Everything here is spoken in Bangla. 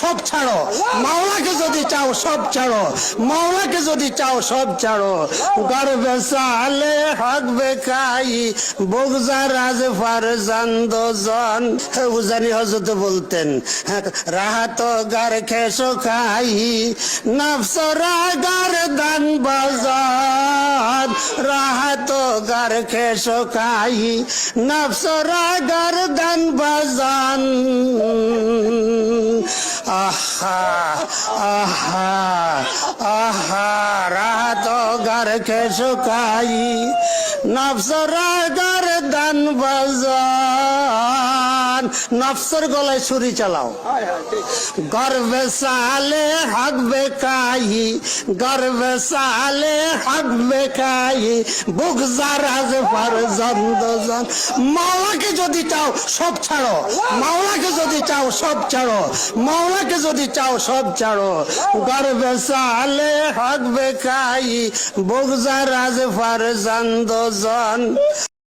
সব ছাড়ো, মাওলাকে যদি চাও সব ছাড়ো, মাওলাকে যদি চাও সব ছাড়ো। গর্বে সালে হক বেকাই বগজা রাজ ফারজান্দ জন। উজানি হযরত বলতেন রাহাত গার খেসো খাই নফসরা গার দান বাজার, রাহাত গার খেসো খাই নফসরা গার দান বাজান। আহা আহা আহা রাহাত গার খেসো খাই নফসরা গার দান বাজান। নফসের গলায় ছুরি চালাও। গর্বে সালে হক বেকাই, গর্বে সালে হক বেকাই বুগজা রাজ ফারজান্দ জন। মাওলাকে যদি চাও সব ছাড়ো, মাওলাকে যদি চাও সব ছাড়ো, মাওলাকে যদি চাও সব ছাড়ো। গর্বে সালে হক বেকাই বুগজা রাজ ফারজান্দ জন।